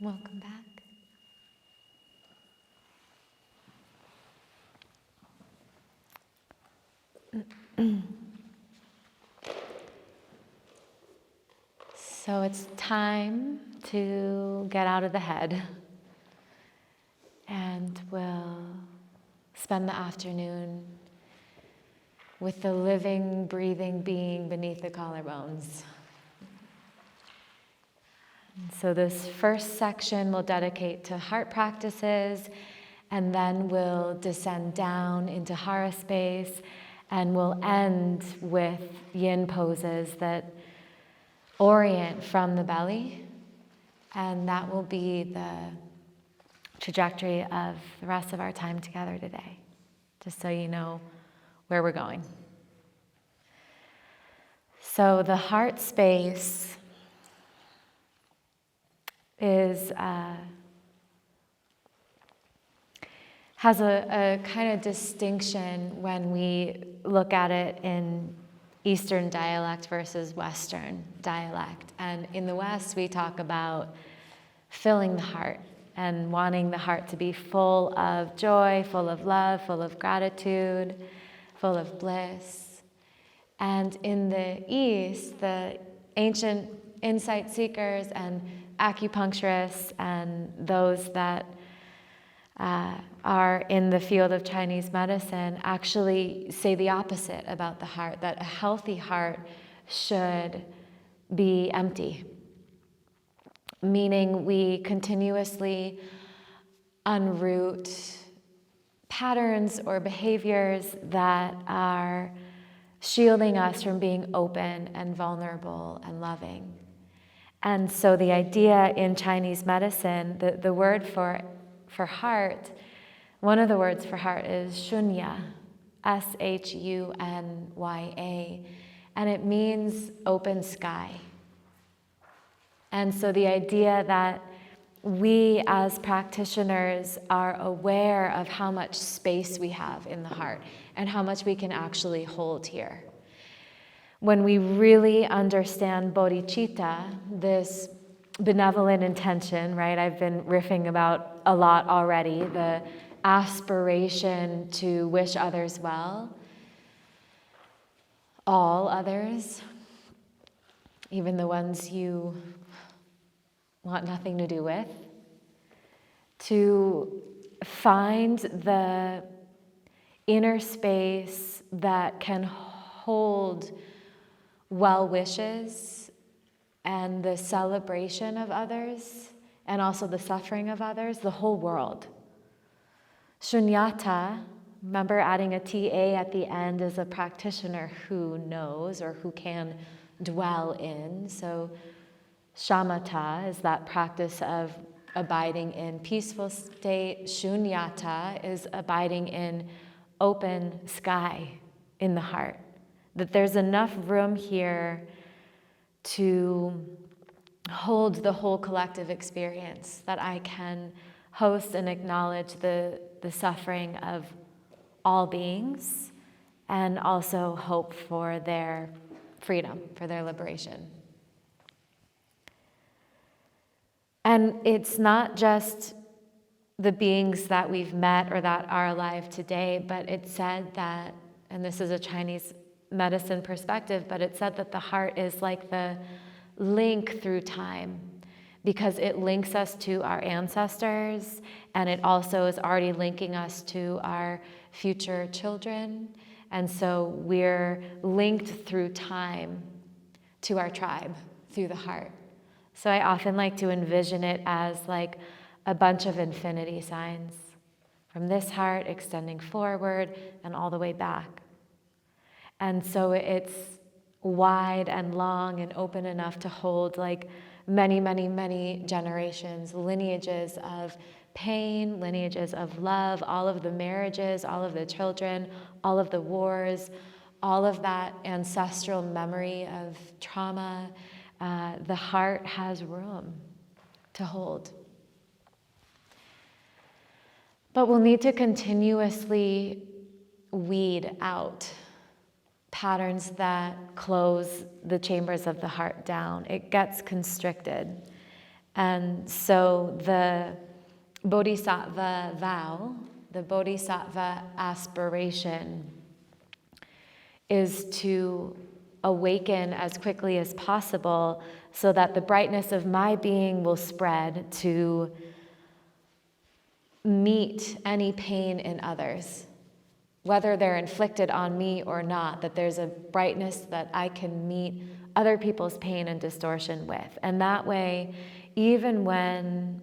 Welcome back. So it's time to get out of the head, and we'll spend the afternoon with the living, breathing being beneath the collarbones. And so this first section we'll dedicate to heart practices, and then we'll descend down into hara space, and we'll end with yin poses that orient from the belly, and that will be the trajectory of the rest of our time together today, just so you know where we're going. So the heart space has a kind of distinction when we look at it in Eastern dialect versus Western dialect. And in the West, we talk about filling the heart and wanting the heart to be full of joy, full of love, full of gratitude, full of bliss. And in the East, the ancient insight seekers and acupuncturists and those that are in the field of Chinese medicine actually say the opposite about the heart, that a healthy heart should be empty, meaning we continuously unroot patterns or behaviors that are shielding us from being open and vulnerable and loving. And so the idea in Chinese medicine, the word for heart, one of the words for heart is SHUNYA, SHUNYA, and it means open sky. And so the idea that we as practitioners are aware of how much space we have in the heart and how much we can actually hold here. When we really understand bodhicitta, this benevolent intention, right? I've been riffing about a lot already, the aspiration to wish others well, all others, even the ones you want nothing to do with, to find the inner space that can hold well wishes and the celebration of others, and also the suffering of others, the whole world. Shunyata, remember adding a TA at the end, is a practitioner who knows or who can dwell in. So shamatha is that practice of abiding in peaceful state. Shunyata is abiding in open sky in the heart. That there's enough room here to hold the whole collective experience, that I can host and acknowledge the suffering of all beings and also hope for their freedom, for their liberation. And it's not just the beings that we've met or that are alive today, but it's said that, and this is a Chinese medicine perspective, but it said that the heart is like the link through time, because it links us to our ancestors, and it also is already linking us to our future children. And so we're linked through time to our tribe through the heart. So I often like to envision it as like a bunch of infinity signs, from this heart extending forward and all the way back. And so it's wide and long and open enough to hold like many, many, many generations, lineages of pain, lineages of love, all of the marriages, all of the children, all of the wars, all of that ancestral memory of trauma. The heart has room to hold. But we'll need to continuously weed out patterns that close the chambers of the heart down. It gets constricted. And so the Bodhisattva vow, the Bodhisattva aspiration, is to awaken as quickly as possible so that the brightness of my being will spread to meet any pain in others, whether they're inflicted on me or not, that there's a brightness that I can meet other people's pain and distortion with. And that way, even when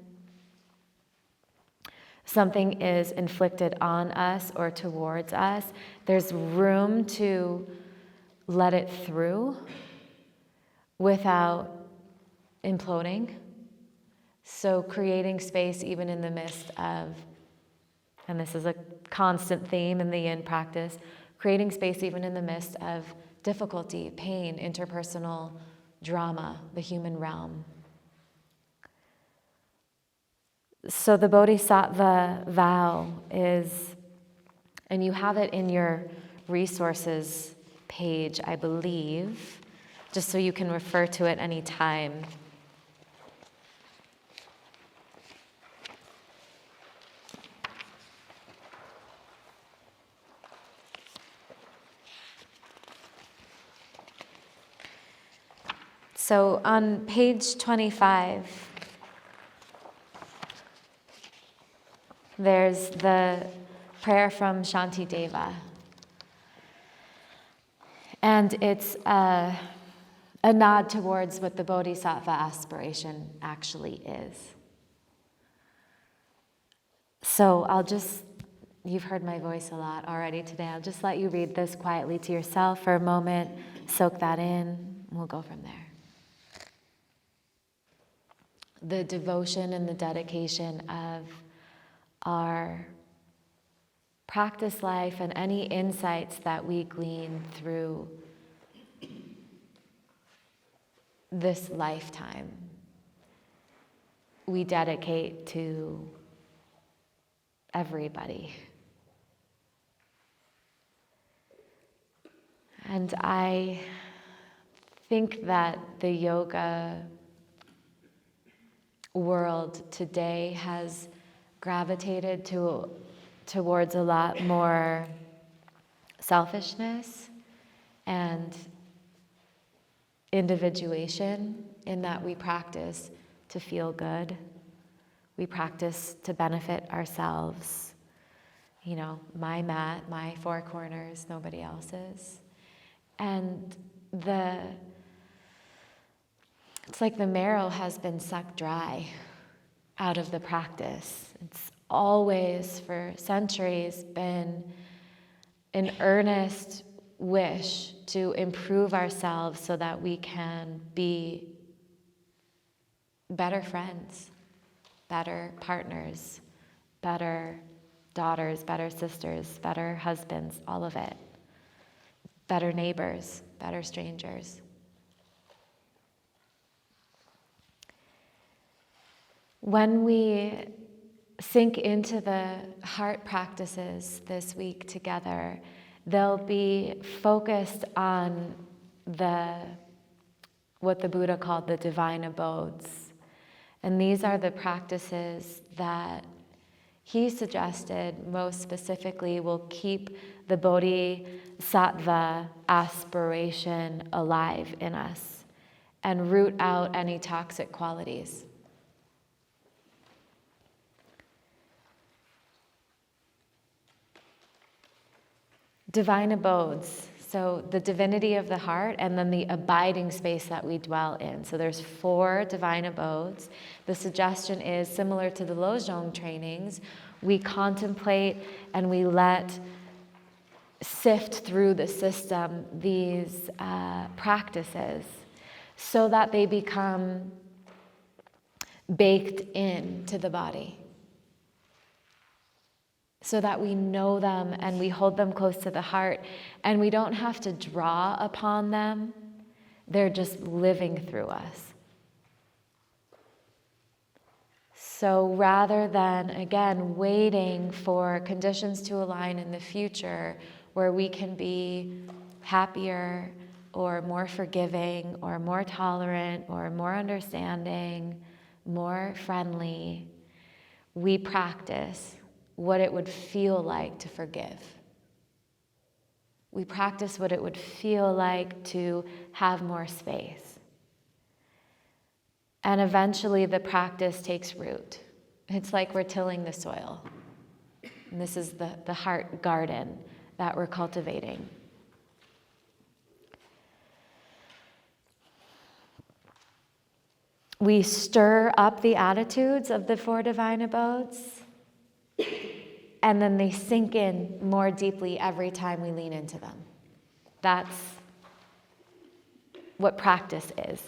something is inflicted on us or towards us, there's room to let it through without imploding. So creating space even in the midst of, and this is a constant theme in the yin practice, creating space even in the midst of difficulty, pain, interpersonal drama, the human realm. So the Bodhisattva vow is, and you have it in your resources page, I believe, just so you can refer to it any time. So on page 25, there's the prayer from Shantideva. And it's a nod towards what the Bodhisattva aspiration actually is. So you've heard my voice a lot already today. I'll just let you read this quietly to yourself for a moment, soak that in, and we'll go from there. The devotion and the dedication of our practice life and any insights that we glean through this lifetime, we dedicate to everybody. And I think that the yoga world today has gravitated towards a lot more selfishness and individuation, in that we practice to feel good. We practice to benefit ourselves. You know, my mat, my four corners, nobody else's. And it's like the marrow has been sucked dry out of the practice. It's always, for centuries, been an earnest wish to improve ourselves so that we can be better friends, better partners, better daughters, better sisters, better husbands, all of it. Better neighbors, better strangers. When we sink into the heart practices this week together, they'll be focused on what the Buddha called the divine abodes. And these are the practices that he suggested most specifically will keep the Bodhisattva aspiration alive in us and root out any toxic qualities. Divine abodes, so the divinity of the heart and then the abiding space that we dwell in. So there's 4 divine abodes. The suggestion is similar to the Lojong trainings. We contemplate and we sift through the system these practices so that they become baked into the body, so that we know them and we hold them close to the heart, and we don't have to draw upon them. They're just living through us. So rather than, again, waiting for conditions to align in the future where we can be happier or more forgiving or more tolerant or more understanding, more friendly, we practice what it would feel like to forgive. We practice what it would feel like to have more space. And eventually the practice takes root. It's like we're tilling the soil. And this is the heart garden that we're cultivating. We stir up the attitudes of the 4 divine abodes, and then they sink in more deeply every time we lean into them. That's what practice is.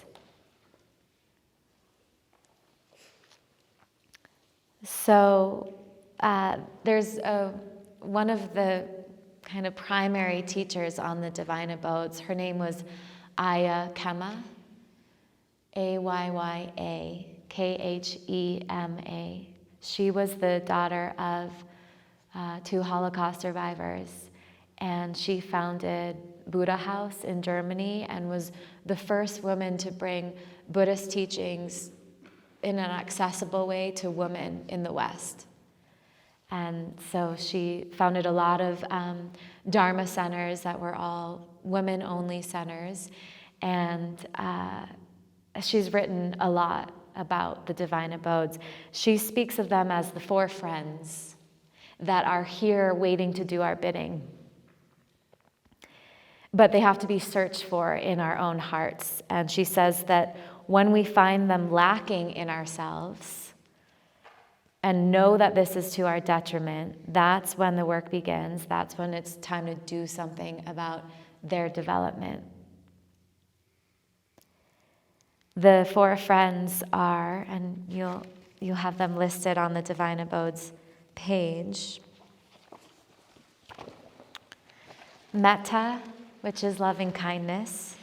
So there's one of the kind of primary teachers on the divine abodes. Her name was Aya Khema, Ayyakhema. She was the daughter of 2 Holocaust survivors, and she founded Buddha House in Germany and was the first woman to bring Buddhist teachings in an accessible way to women in the West. And so she founded a lot of dharma centers that were all women-only centers, and she's written a lot about the divine abodes. She speaks of them as the 4 friends that are here waiting to do our bidding. But they have to be searched for in our own hearts. And she says that when we find them lacking in ourselves and know that this is to our detriment, that's when the work begins. That's when it's time to do something about their development. The 4 friends are, and you'll have them listed on the Divine Abodes page. Metta, which is loving kindness.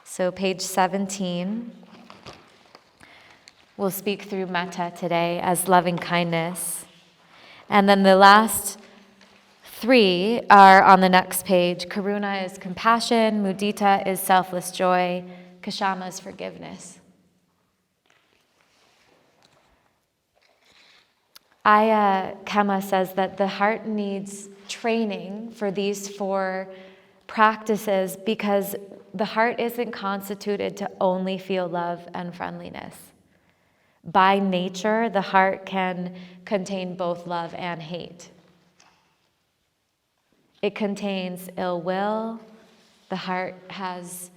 So page 17. We'll speak through metta today as loving kindness. And then the last 3 are on the next page. Karuna is compassion, mudita is selfless joy, kshama is forgiveness. Aya Khema says that the heart needs training for these 4 practices because the heart isn't constituted to only feel love and friendliness. By nature, the heart can contain both love and hate. It contains ill will. The heart has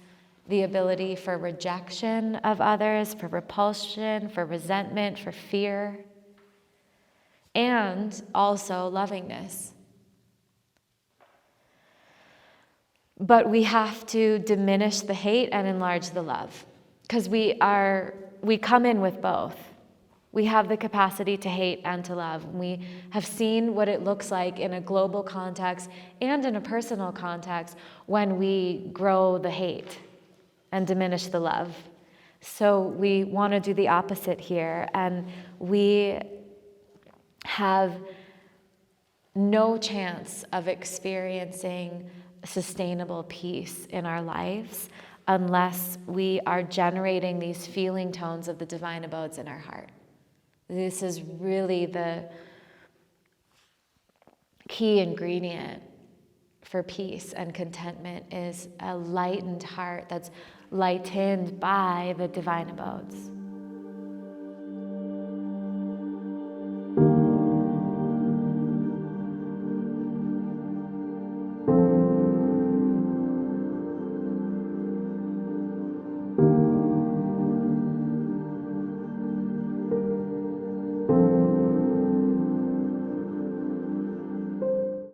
the ability for rejection of others, for repulsion, for resentment, for fear, and also lovingness. But we have to diminish the hate and enlarge the love, because we come in with both. We have the capacity to hate and to love. We have seen what it looks like in a global context and in a personal context when we grow the hate and diminish the love. So we want to do the opposite here, and we have no chance of experiencing sustainable peace in our lives unless we are generating these feeling tones of the divine abodes in our heart. This is really the key ingredient for peace and contentment, is a lightened heart that's lightened by the divine abodes.